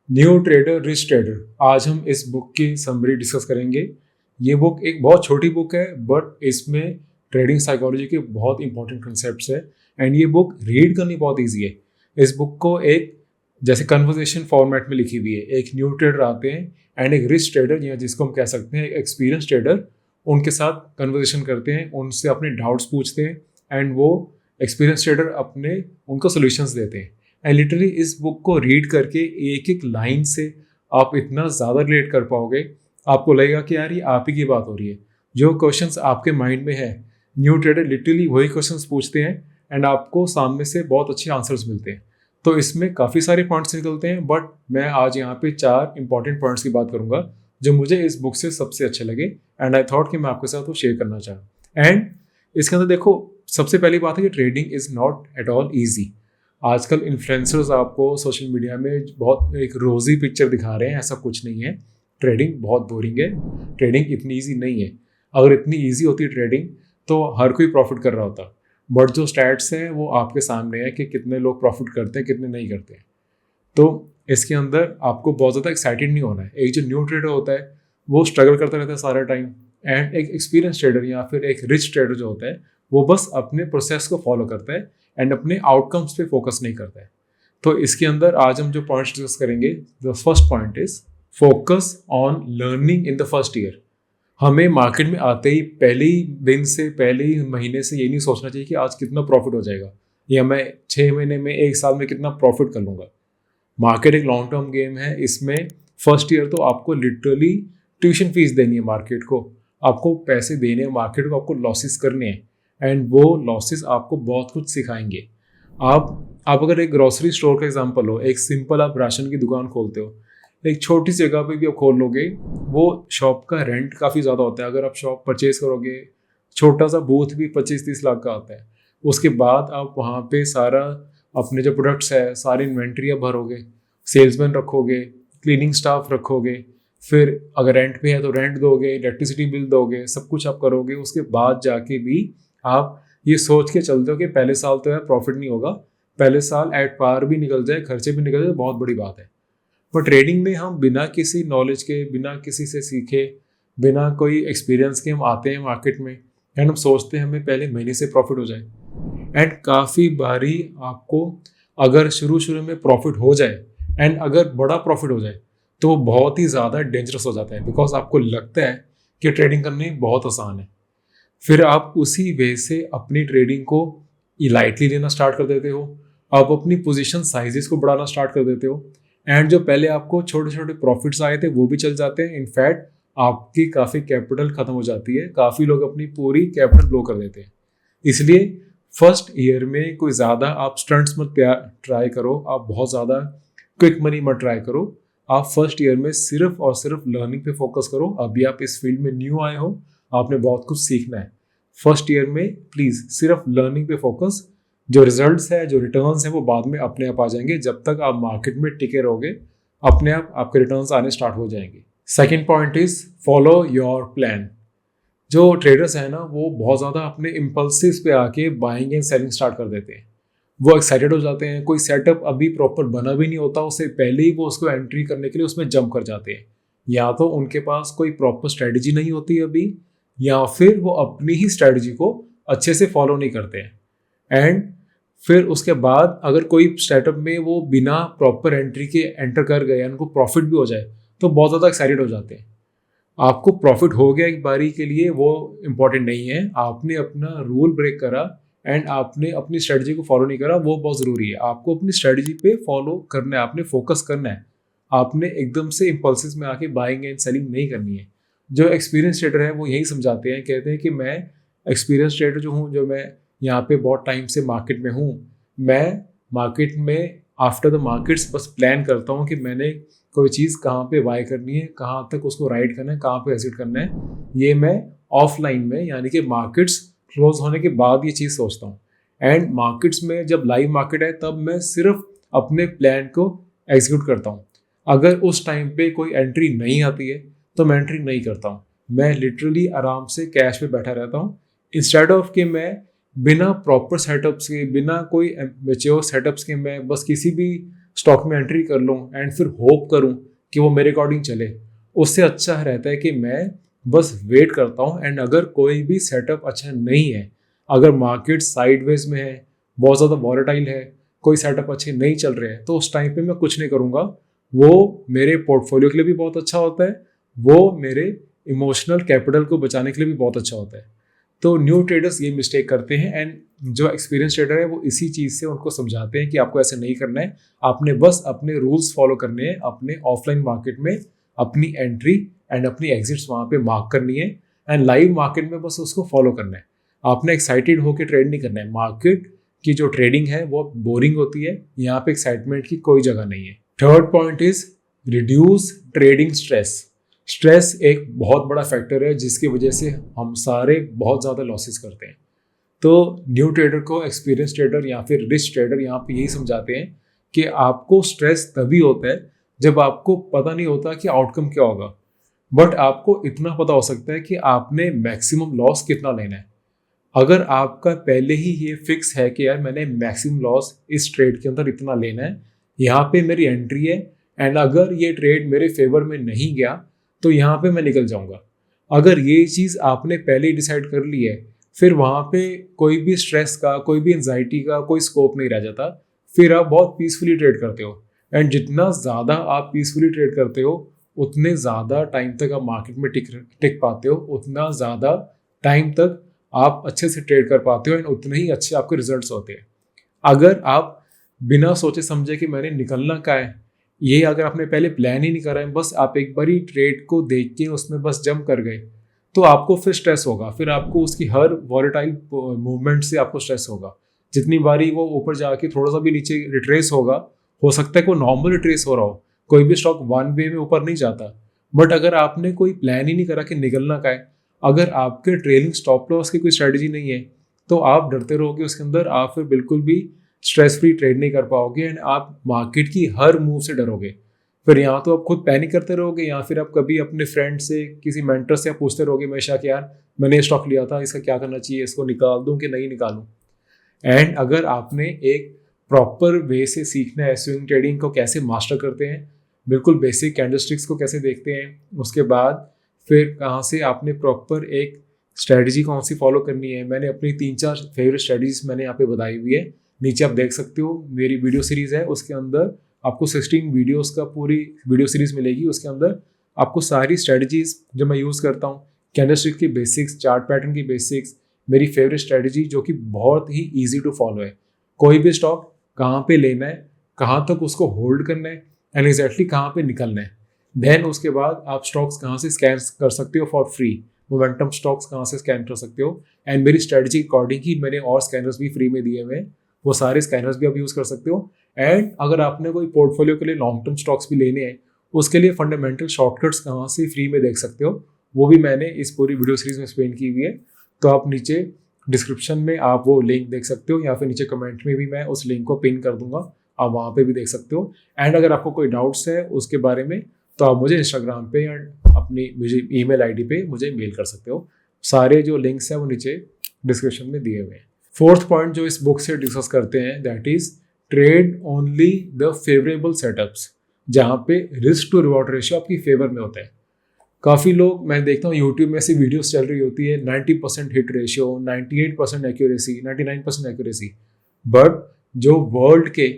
New trader rich trader, आज हम इस बुक की समरी डिस्कस करेंगे। ये बुक एक बहुत छोटी बुक है बट इसमें ट्रेडिंग साइकोलॉजी के बहुत इंपॉर्टेंट कंसेप्ट्स है एंड ये बुक रीड करनी बहुत इजी है। इस बुक को एक जैसे कन्वर्सेशन फॉर्मेट में लिखी हुई है। एक न्यू ट्रेडर आते हैं एंड एक रिच ट्रेडर या जिसको हम कह सकते हैं एक्सपीरियंस ट्रेडर, उनके साथ कन्वर्सेशन करते हैं, उनसे अपने डाउट्स पूछते हैं एंड वो एक्सपीरियंस ट्रेडर अपने उनको सोल्यूशंस देते हैं। एंड लिटरली इस बुक को रीड करके एक एक लाइन से आप इतना ज़्यादा रिलेट कर पाओगे, आपको लगेगा कि यार ये आप ही की बात हो रही है। जो क्वेश्चंस आपके माइंड में है, न्यू ट्रेडर लिटरली वही क्वेश्चंस पूछते हैं एंड आपको सामने से बहुत अच्छे आंसर्स मिलते हैं। तो इसमें काफ़ी सारे पॉइंट्स निकलते हैं बट मैं आज यहाँ पे 4 इंपॉर्टेंट पॉइंट्स की बात करूँगा जो मुझे इस बुक से सबसे अच्छे लगे एंड आई थॉट कि मैं आपके साथ वो शेयर करना चाहूँ। एंड इसके अंदर देखो, सबसे पहली बात है कि trading is not at all easy. आजकल इन्फ्लुएंसर्स आपको सोशल मीडिया में बहुत एक रोजी पिक्चर दिखा रहे हैं, ऐसा कुछ नहीं है। ट्रेडिंग बहुत बोरिंग है, ट्रेडिंग इतनी इजी नहीं है। अगर इतनी इजी होती ट्रेडिंग तो हर कोई प्रॉफिट कर रहा होता, बट जो स्टैट्स हैं वो आपके सामने है कि कितने लोग प्रॉफिट करते हैं कितने नहीं करते हैं। तो इसके अंदर आपको बहुत ज़्यादा एक्साइटेड नहीं होना है। एक जो न्यू ट्रेडर होता है वो स्ट्रगल करता रहता है सारा टाइम, एंड एक एक्सपीरियंस ट्रेडर या फिर एक रिच ट्रेडर जो होता है वो बस अपने प्रोसेस को फॉलो करता है एंड अपने आउटकम्स पे फोकस नहीं करता है। तो इसके अंदर आज हम जो पॉइंट्स डिस्कस करेंगे, the first point is focus on learning in the first year. हमें मार्केट में आते ही पहले ही दिन से पहले ही महीने से ये नहीं सोचना चाहिए कि आज कितना प्रॉफिट हो जाएगा या मैं 6 महीने में 1 साल में कितना प्रॉफिट कर लूँगा। मार्केट एक लॉन्ग टर्म गेम है। इसमें फर्स्ट ईयर तो आपको लिटरली ट्यूशन फीस देनी है मार्केट को, आपको पैसे देने हैं मार्केट को, आपको लॉसेस करने हैं एंड वो लॉसेस आपको बहुत कुछ सिखाएंगे। आप अगर एक ग्रोसरी स्टोर का एग्जांपल हो, एक सिंपल आप राशन की दुकान खोलते हो, एक छोटी सी जगह पे भी आप खोल लोगे, वो शॉप का रेंट काफ़ी ज़्यादा होता है। अगर आप शॉप परचेज करोगे, छोटा सा बूथ भी 25-30 लाख का आता है। उसके बाद आप वहाँ पे सारा अपने जो प्रोडक्ट्स है सारी इन्वेंट्री आप भरोगे, सेल्समैन रखोगे, क्लीनिंग स्टाफ रखोगे, फिर अगर रेंट पे है तो रेंट दोगे, इलेक्ट्रिसिटी बिल दोगे, सब कुछ आप करोगे। उसके बाद जाके भी आप ये सोच के चलते हो कि पहले साल तो यार प्रॉफिट नहीं होगा, पहले साल एट पार भी निकल जाए, खर्चे भी निकल जाए, बहुत बड़ी बात है। पर ट्रेडिंग में हम बिना किसी नॉलेज के, बिना किसी से सीखे, बिना कोई एक्सपीरियंस के हम आते हैं मार्केट में एंड हम सोचते हैं हमें पहले महीने से प्रॉफिट हो जाए। एंड काफ़ी बारी आपको अगर शुरू शुरू में प्रॉफिट हो जाए एंड अगर बड़ा प्रॉफिट हो जाए तो बहुत ही ज़्यादा डेंजरस हो जाता है, बिकॉज आपको लगता है कि ट्रेडिंग करनी बहुत आसान है। फिर आप उसी वे से अपनी ट्रेडिंग को लाइटली लेना स्टार्ट कर देते हो, आप अपनी पोजीशन साइजेस को बढ़ाना स्टार्ट कर देते हो एंड जो पहले आपको छोटे छोटे प्रॉफिट्स आए थे वो भी चल जाते हैं। इनफैक्ट आपकी काफ़ी कैपिटल खत्म हो जाती है, काफ़ी लोग अपनी पूरी कैपिटल ब्लो कर देते हैं। इसलिए फर्स्ट ईयर में कोई ज़्यादा आप स्टंट्स मत ट्राई करो, आप बहुत ज़्यादा क्विक मनी मत ट्राई करो। आप फर्स्ट ईयर में सिर्फ और सिर्फ लर्निंग पे फोकस करो। अभी आप इस फील्ड में न्यू आए हो, आपने बहुत कुछ सीखना है। फर्स्ट ईयर में प्लीज़ सिर्फ लर्निंग पे फोकस, जो रिजल्ट्स है, जो रिटर्न्स है, वो बाद में अपने आप आ जाएंगे। जब तक आप मार्केट में टिके रहोगे अपने आप आपके रिटर्न्स आने स्टार्ट हो जाएंगे। Second point is follow your plan. जो ट्रेडर्स हैं ना वो बहुत ज़्यादा अपने इम्पल्सिव पे आके बाइंग एंड सेलिंग स्टार्ट कर देते हैं। वो एक्साइटेड हो जाते हैं, कोई सेटअप अभी प्रॉपर बना भी नहीं होता, उससे पहले ही वो उसको एंट्री करने के लिए उसमें जंप कर जाते हैं। या तो उनके पास कोई प्रॉपर स्ट्रेटजी नहीं होती अभी, या फिर वो अपनी ही स्ट्रेटजी को अच्छे से फॉलो नहीं करते हैं। एंड फिर उसके बाद अगर कोई स्टार्टअप में वो बिना प्रॉपर एंट्री के एंटर कर गए, उनको प्रॉफिट भी हो जाए तो बहुत ज़्यादा एक्साइटेड हो जाते हैं। आपको प्रॉफिट हो गया एक बारी के लिए वो इम्पॉर्टेंट नहीं है, आपने अपना रूल ब्रेक करा एंड आपने अपनी स्ट्रेटजी को फॉलो नहीं करा, वो बहुत ज़रूरी है। आपको अपनी स्ट्रेटजी पे फॉलो करना है, आपने फोकस करना है, आपने एकदम से इम्पल्सिस में आके बाइंग एंड सेलिंग नहीं करनी है। जो एक्सपीरियंस ट्रेडर है वो यही समझाते हैं, कहते हैं कि मैं एक्सपीरियंस ट्रेडर जो हूँ, जो मैं यहाँ पे बहुत टाइम से मार्केट में हूँ, मैं मार्केट में आफ्टर द मार्केट्स बस प्लान करता हूँ कि मैंने कोई चीज़ कहाँ पे बाय करनी है, कहाँ तक उसको राइड करना है, कहाँ पे एग्जिट करना है। ये मैं ऑफलाइन में यानी कि मार्केट्स क्लोज होने के बाद ये चीज़ सोचता हूँ। एंड मार्केट्स में जब लाइव मार्केट है तब मैं सिर्फ अपने प्लान को एग्जीक्यूट करता हूँ। अगर उस टाइम पे कोई एंट्री नहीं आती है तो मैं एंट्री नहीं करता हूँ, मैं लिटरली आराम से कैश पे बैठा रहता हूँ। इंस्टेड ऑफ कि मैं बिना प्रॉपर सेटअप्स के, बिना कोई मेच्योर सेटअप्स के मैं बस किसी भी स्टॉक में एंट्री कर लूँ एंड फिर होप करूँ कि वो मेरे अकॉर्डिंग चले, उससे अच्छा रहता है कि मैं बस वेट करता हूँ। एंड अगर कोई भी सेटअप अच्छा नहीं है, अगर मार्केट साइडवेज में है, बहुत ज़्यादा वॉलेटाइल है, कोई सेटअप अच्छे नहीं चल रहे हैं, तो उस टाइम पे मैं कुछ नहीं करूँगा। वो मेरे पोर्टफोलियो के लिए भी बहुत अच्छा होता है, वो मेरे इमोशनल कैपिटल को बचाने के लिए भी बहुत अच्छा होता है। तो न्यू ट्रेडर्स ये मिस्टेक करते हैं एंड जो एक्सपीरियंस ट्रेडर है वो इसी चीज़ से उनको समझाते हैं कि आपको ऐसे नहीं करना है, आपने बस अपने रूल्स फॉलो करने हैं, अपने ऑफलाइन मार्केट में अपनी एंट्री एंड अपनी एग्जिट्स वहाँ पे मार्क करनी है एंड लाइव मार्केट में बस उसको फॉलो करना है। आपने एक्साइटेड होकर ट्रेड नहीं करना है। मार्केट की जो ट्रेडिंग है वो बोरिंग होती है, यहाँ पे एक्साइटमेंट की कोई जगह नहीं है। Third point is reduce trading stress. Stress एक बहुत बड़ा फैक्टर है जिसकी वजह से हम सारे बहुत ज़्यादा लॉसेस करते हैं। तो न्यू ट्रेडर को एक्सपीरियंस ट्रेडर या फिर रिस्क ट्रेडर यहाँ पे यही समझाते हैं कि आपको स्ट्रेस तभी होता है जब आपको पता नहीं होता कि आउटकम क्या होगा, बट आपको इतना पता हो सकता है कि आपने मैक्सिमम लॉस कितना लेना है। अगर आपका पहले ही ये फिक्स है कि यार मैंने मैक्सिमम लॉस इस ट्रेड के अंदर इतना लेना है, यहाँ पे मेरी एंट्री है एंड अगर ये ट्रेड मेरे फेवर में नहीं गया तो यहाँ पे मैं निकल जाऊँगा, अगर ये चीज़ आपने पहले ही डिसाइड कर ली है, फिर वहाँ पे कोई भी स्ट्रेस का, कोई भी एंजाइटी का कोई स्कोप नहीं रह जाता। फिर आप बहुत पीसफुली ट्रेड करते हो एंड जितना ज़्यादा आप पीसफुली ट्रेड करते हो उतने ज़्यादा टाइम तक आप मार्केट में टिक पाते हो, उतना ज़्यादा टाइम तक आप अच्छे से ट्रेड कर पाते हो एंड उतने ही अच्छे आपके रिजल्ट्स होते हैं। अगर आप बिना सोचे समझे कि मैंने निकलना क्या है, ये अगर आपने पहले प्लान ही नहीं करा है, बस आप एक बार ही ट्रेड को देख के उसमें बस जंप कर गए, तो आपको फिर स्ट्रेस होगा, फिर आपको उसकी हर वॉलेटाइल मूवमेंट से आपको स्ट्रेस होगा। जितनी बारी वो ऊपर जाके थोड़ा सा भी नीचे रिट्रेस होगा, हो सकता है कोई नॉर्मल रिट्रेस हो रहा हो, कोई भी स्टॉक वन वे में ऊपर नहीं जाता, बट अगर आपने कोई प्लान ही नहीं करा कि निकलना क्या है, अगर आपके ट्रेलिंग स्टॉप लॉस की कोई स्ट्रेटजी नहीं है, तो आप डरते रहोगे उसके अंदर, आप फिर बिल्कुल भी स्ट्रेस फ्री ट्रेड नहीं कर पाओगे एंड आप मार्केट की हर मूव से डरोगे। फिर यहाँ तो आप खुद पैनिक करते रहोगे या फिर आप कभी अपने फ्रेंड से, किसी मेंटर से आप पूछते रहोगे हमेशा कि यार मैंने ये स्टॉक लिया था, इसका क्या करना चाहिए, इसको निकाल दूं कि नहीं निकालूं। एंड अगर आपने एक प्रॉपर वे से सीखना है स्विंग ट्रेडिंग को कैसे मास्टर करते हैं, बिल्कुल बेसिक कैंडलस्टिक्स को कैसे देखते हैं, उसके बाद फिर कहाँ से आपने प्रॉपर एक स्ट्रेटजी कौन सी फॉलो करनी है, मैंने अपनी 3-4 फेवरेट स्ट्रेटजीज मैंने यहाँ पे बताई हुई है, नीचे आप देख सकते हो। मेरी वीडियो सीरीज है, उसके अंदर आपको 16 वीडियोस का पूरी वीडियो सीरीज मिलेगी। उसके अंदर आपको सारी स्ट्रेटजीज जो मैं यूज़ करता हूँ, कैंडलस्टिक की बेसिक्स, चार्ट पैटर्न की बेसिक्स, मेरी फेवरेट स्ट्रेटजी जो कि बहुत ही ईजी टू फॉलो है, कोई भी स्टॉक कहाँ पे लेना है, कहाँ तक उसको होल्ड करना है एंड एग्जैक्टली कहाँ पे निकलना है। देन उसके बाद आप स्टॉक्स कहाँ से स्कैन कर सकते हो फॉर फ्री, मोमेंटम स्टॉक्स कहाँ से स्कैन कर सकते हो, एंड मेरी स्ट्रेटजी अकॉर्डिंग ही मैंने और स्कैनर्स भी फ्री में दिए हुए हैं, वो सारे स्कैनर्स भी आप यूज़ कर सकते हो। एंड अगर आपने कोई पोर्टफोलियो के लिए लॉन्ग टर्म स्टॉक्स भी लेने हैं, उसके लिए फंडामेंटल शॉर्टकट्स कहाँ से फ्री में देख सकते हो, वो भी मैंने इस पूरी वीडियो सीरीज में एक्सप्लेन की हुई है। तो आप नीचे डिस्क्रिप्शन में आप वो लिंक देख सकते हो या फिर नीचे कमेंट में भी मैं उस लिंक को पिन कर दूंगा, आप वहाँ पे भी देख सकते हो। एंड अगर आपको कोई डाउट्स है उसके बारे में तो आप मुझे इंस्टाग्राम पे या अपनी मुझे ईमेल आईडी पे मुझे मेल कर सकते हो। सारे जो लिंक्स हैं वो नीचे डिस्क्रिप्शन में दिए हुए हैं। फोर्थ पॉइंट जो इस बुक से डिस्कस करते हैं that is trade only the favourable setups, जहाँ पे रिस्क टू रिवॉर्ड रेशियो आपकी फेवर में होता है। काफ़ी लोग मैं देखता हूँ यूट्यूब में ऐसी वीडियोस चल रही होती है 90% hit ratio, 98% accuracy, 99% accuracy, but जो वर्ल्ड के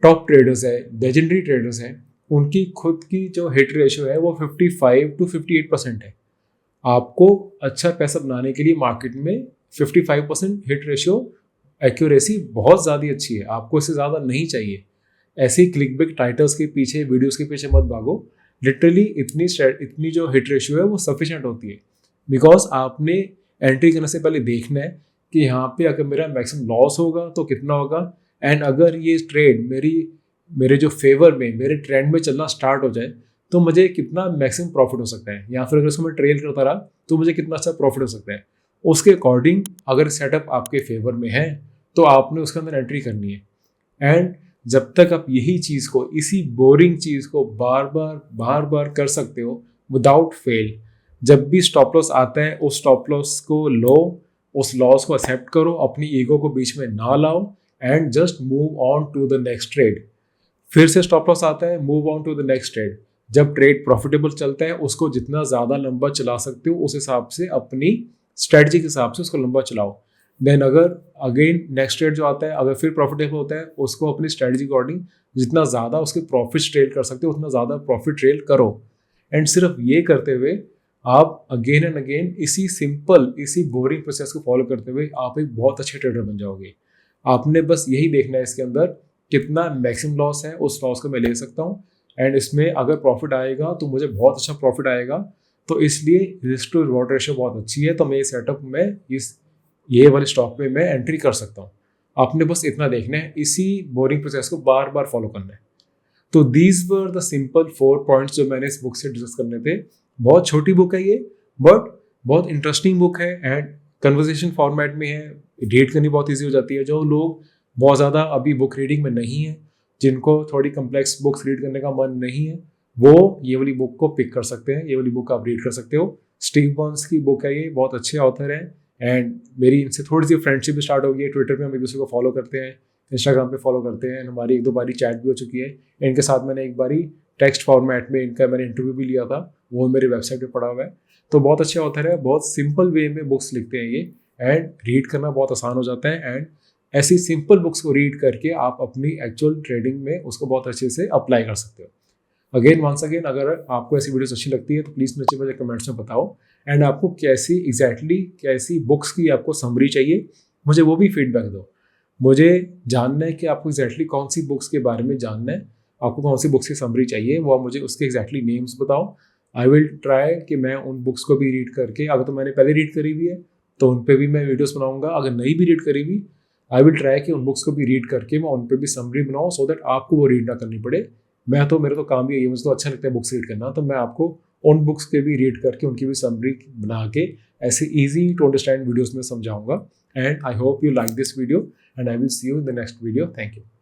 टॉप ट्रेडर्स है, लेजेंडरी ट्रेडर्स हैं, उनकी खुद की जो हिट रेशियो है वो 55 to 58% है। आपको अच्छा पैसा बनाने के लिए मार्केट में 55% हिट रेशियो एक्यूरेसी बहुत ज़्यादा अच्छी है, आपको इससे ज़्यादा नहीं चाहिए। ऐसे क्लिकबेक टाइटल्स के पीछे, वीडियोस के पीछे मत भागो, लिटरली इतनी जो हिट रेशियो है वो सफिशिएंट होती है। बिकॉज आपने एंट्री करने से पहले देखना है कि यहाँ पे अगर मेरा मैक्सिमम लॉस होगा तो कितना होगा, एंड अगर ये ट्रेड मेरे जो फेवर में, मेरे ट्रेंड में चलना स्टार्ट हो जाए तो मुझे कितना मैक्सिमम प्रॉफिट हो सकता है, या फिर अगर उसको मैं ट्रेल करता रहा तो मुझे कितना अच्छा प्रॉफिट हो सकता है। उसके अकॉर्डिंग अगर सेटअप आपके फेवर में है तो आपने उसके अंदर एंट्री करनी है। एंड जब तक आप यही चीज़ को, इसी बोरिंग चीज़ को बार बार कर सकते हो विदाउट फेल, जब भी स्टॉप लॉस आता है उस स्टॉप लॉस को लो, उस लॉस को एक्सेप्ट करो, अपनी ईगो को बीच में ना लाओ and just move on to the next trade. फिर से स्टॉप लॉस आता है, move on to the next trade. जब ट्रेड प्रॉफिटेबल चलता है उसको जितना ज़्यादा लंबा चला सकते हो उस हिसाब से अपनी स्ट्रेटजी के हिसाब से उसको लंबा चलाओ। देन अगर अगेन नेक्स्ट ट्रेड जो आता है अगर फिर प्रॉफिटेबल होता है उसको अपनी स्ट्रेटजी के अकॉर्डिंग जितना ज़्यादा उसके प्रॉफिट ट्रेल कर सकते हो उतना ज़्यादा प्रॉफिट ट्रेल करो। एंड सिर्फ ये करते हुए आप अगेन एंड अगेन इसी सिंपल इसी बोरिंग प्रोसेस को फॉलो करते हुए आप एक बहुत अच्छे ट्रेडर बन जाओगे। आपने बस यही देखना है इसके अंदर कितना मैक्सिमम लॉस है, उस लॉस को मैं ले सकता हूँ एंड इसमें अगर प्रॉफिट आएगा तो मुझे बहुत अच्छा प्रॉफिट आएगा। तो इसलिए रिस्क टू रिवॉर्ड रेशियो बहुत अच्छी है, तो मेरे सेटअप में ये वाले स्टॉक में मैं एंट्री कर सकता हूँ। आपने बस इतना देखना है, इसी बोरिंग प्रोसेस को बार बार फॉलो करना है। तो these were the simple 4 points जो मैंने इस बुक से डिस्कस करने थे। बहुत छोटी बुक है ये, बट बहुत इंटरेस्टिंग बुक है एंड कन्वर्सेशन फॉर्मेट में है। रीड करनी बहुत ईजी हो जाती है। जो लोग बहुत ज़्यादा अभी बुक रीडिंग में नहीं है, जिनको थोड़ी कम्प्लेक्स बुक्स रीड करने का मन नहीं है, वो ये वाली बुक को पिक कर सकते हैं। ये वाली बुक आप रीड कर सकते हो। स्टीव बर्न्स की बुक है ये, बहुत अच्छे ऑथर है एंड मेरी इनसे थोड़ी सी फ्रेंडशिप भी स्टार्ट हो गई है। ट्विटर पे हम एक दूसरे को फॉलो करते हैं, इंस्टाग्राम पे फॉलो करते हैं, हमारी 1-2 बारी चैट भी हो चुकी है। इनके साथ मैंने एक बारी टेक्स्ट फॉर्मेट में इनका मैंने इंटरव्यू भी लिया था, वो मेरी वेबसाइट पे पड़ा हुआ है। तो बहुत अच्छे ऑथर है, बहुत सिंपल वे में बुक्स लिखते हैं ये एंड रीड करना बहुत आसान हो जाता है। एंड ऐसी सिंपल बुक्स को रीड करके आप अपनी एक्चुअल ट्रेडिंग में उसको बहुत अच्छे से अप्लाई कर सकते हो। अगेन वंस अगेन अगर आपको ऐसी वीडियोस अच्छी लगती है तो प्लीज़ मुझे कमेंट्स में बताओ एंड आपको कैसी बुक्स की आपको समरी चाहिए, मुझे वो भी फीडबैक दो। मुझे जानना है कि आपको एग्जैक्टली कौन सी बुक्स के बारे में जानना है, आपको कौन सी बुक्स की समरी चाहिए, वो आप मुझे उसके एग्जैक्टली नेम्स बताओ। आई विल ट्राई कि मैं उन बुक्स को भी रीड करके, अगर तो मैंने पहले रीड करी हुई है तो उन पर भी मैं वीडियोस बनाऊंगा, अगर नहीं भी रीड करी हुई आई विल ट्राई कि उन बुक्स को भी रीड करके मैं उन पर भी समरी बनाऊँ सो दैट आपको वो रीड ना करनी पड़े। मेरा तो काम ही है, मुझे तो अच्छा लगता है बुक्स रीड करना, तो मैं आपको उन बुक्स के भी रीड करके उनकी भी समरी बना के ऐसे ईजी टू अंडरस्टैंड वीडियोस में समझाऊंगा। And I hope you like this video and I will see you in the next video. Thank you.